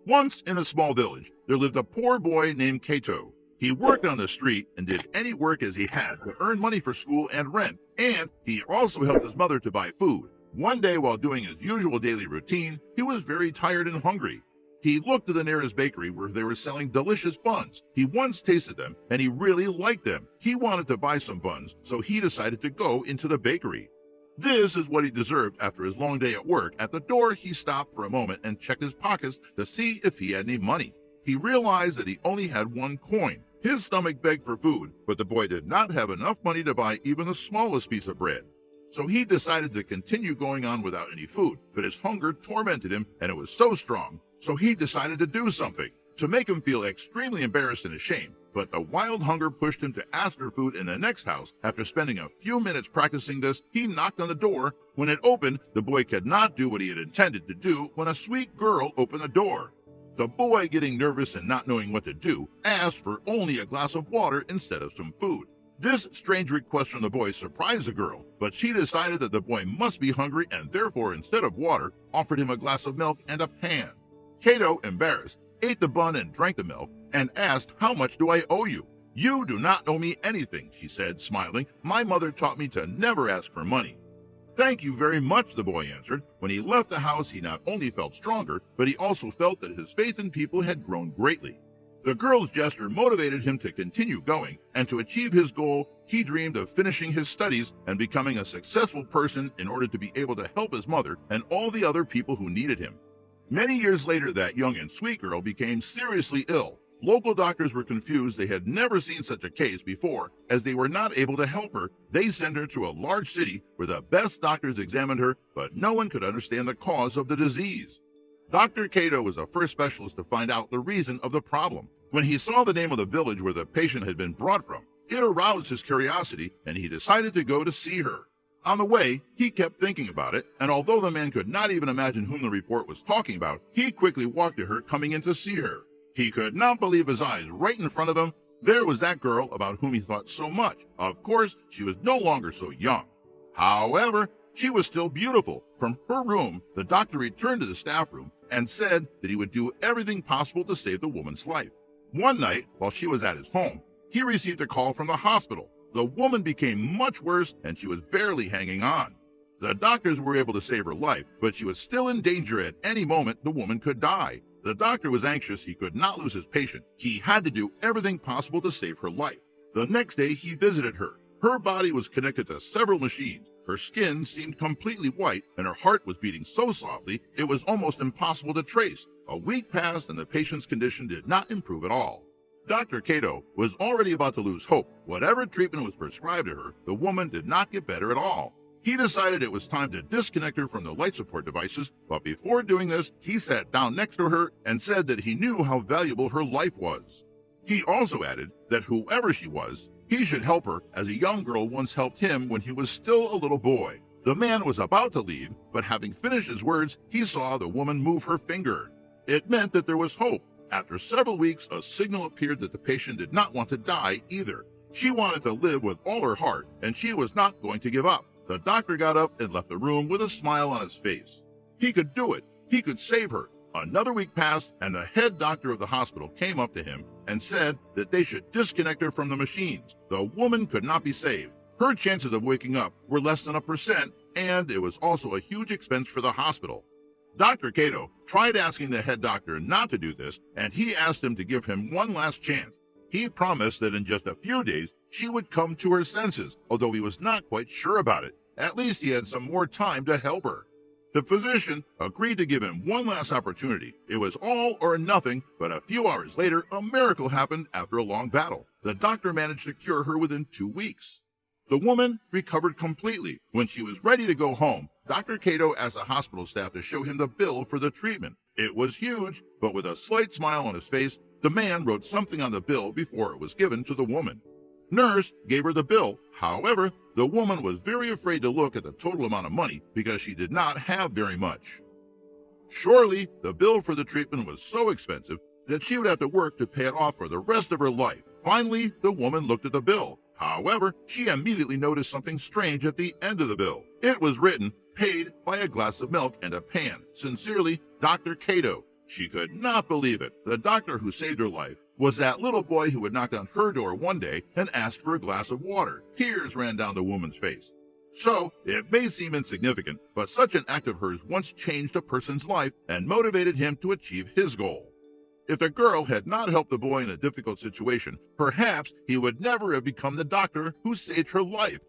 Once in a small village, there lived a poor boy named Cato. He worked on the street and did any work as he had to earn money for school and rent, and he also helped his mother to buy food. One day, while doing his usual daily routine, he was very tired and hungry. He looked to the nearest bakery where they were selling delicious buns. He once tasted them, and he really liked them. He wanted to buy some buns, so he decided to go into the bakery. This is what he deserved after his long day at work. At the door, he stopped for a moment and checked his pockets to see if he had any money. He realized that he only had one coin. His stomach begged for food, but the boy did not have enough money to buy even the smallest piece of bread. So he decided to continue going on without any food, but his hunger tormented him, and it was so strong. So he decided to do something to make him feel extremely embarrassed and ashamed. But the wild hunger pushed him to ask for food in the next house. After spending a few minutes practicing this, he knocked on the door. When it opened, the boy could not do what he had intended to do when a sweet girl opened the door. The boy, getting nervous and not knowing what to do, asked for only a glass of water instead of some food. This strange request from the boy surprised the girl, but she decided that the boy must be hungry and therefore, instead of water, offered him a glass of milk and a pan. Cato, embarrassed, ate the bun and drank the milk and asked, "How much do I owe you?" "You do not owe me anything," she said, smiling. "My mother taught me to never ask for money." "Thank you very much," the boy answered. When he left the house, he not only felt stronger, but he also felt that his faith in people had grown greatly. The girl's gesture motivated him to continue going, and to achieve his goal, he dreamed of finishing his studies and becoming a successful person in order to be able to help his mother and all the other people who needed him. Many years later, that young and sweet girl became seriously ill. Local doctors were confused. They had never seen such a case before. As they were not able to help her, they sent her to a large city where the best doctors examined her, but no one could understand the cause of the disease. Dr. Cato was the first specialist to find out the reason of the problem. When he saw the name of the village where the patient had been brought from, it aroused his curiosity, and he decided to go to see her. On the way, he kept thinking about it, and although the man could not even imagine whom the report was talking about, he quickly walked to her, coming in to see her. He could not believe his eyes. Right in front of him, there was that girl about whom he thought so much. Of course, she was no longer so young. However, she was still beautiful. From her room, the doctor returned to the staff room and said that he would do everything possible to save the woman's life. One night, while she was at his home, he received a call from the hospital. The woman became much worse, and she was barely hanging on. The doctors were able to save her life, but she was still in danger. At any moment, the woman could die. The doctor was anxious. He could not lose his patient. He had to do everything possible to save her life. The next day, he visited her. Her body was connected to several machines. Her skin seemed completely white, and her heart was beating so softly it was almost impossible to trace. A week passed, and the patient's condition did not improve at all. Dr. Cato was already about to lose hope. Whatever treatment was prescribed to her, the woman did not get better at all. He decided it was time to disconnect her from the life support devices, but before doing this, he sat down next to her and said that he knew how valuable her life was. He also added that whoever she was, he should help her, as a young girl once helped him when he was still a little boy. The man was about to leave, but having finished his words, he saw the woman move her finger. It meant that there was hope. After several weeks, a signal appeared that the patient did not want to die either. She wanted to live with all her heart, and she was not going to give up. The doctor got up and left the room with a smile on his face. He could do it. He could save her. Another week passed, and the head doctor of the hospital came up to him and said that they should disconnect her from the machines. The woman could not be saved. Her chances of waking up were less than 1%, and it was also a huge expense for the hospital. Dr. Cato tried asking the head doctor not to do this, and he asked him to give him one last chance. He promised that in just a few days she would come to her senses, although he was not quite sure about it. At least he had some more time to help her. The physician agreed to give him one last opportunity. It was all or nothing, but a few hours later, a miracle happened after a long battle. The doctor managed to cure her within 2 weeks. The woman recovered completely. When she was ready to go home, Dr. Cato asked the hospital staff to show him the bill for the treatment. It was huge, but with a slight smile on his face, the man wrote something on the bill before it was given to the woman. Nurse gave her the bill. However, the woman was very afraid to look at the total amount of money because she did not have very much. Surely, the bill for the treatment was so expensive that she would have to work to pay it off for the rest of her life. Finally, the woman looked at the bill. However, she immediately noticed something strange at the end of the bill. It was written, "Paid by a glass of milk and a pan. Sincerely, Dr. Cato." She could not believe it. The doctor who saved her life was that little boy who had knocked on her door one day and asked for a glass of water. Tears ran down the woman's face. So, it may seem insignificant, but such an act of hers once changed a person's life and motivated him to achieve his goal. If the girl had not helped the boy in a difficult situation, perhaps he would never have become the doctor who saved her life.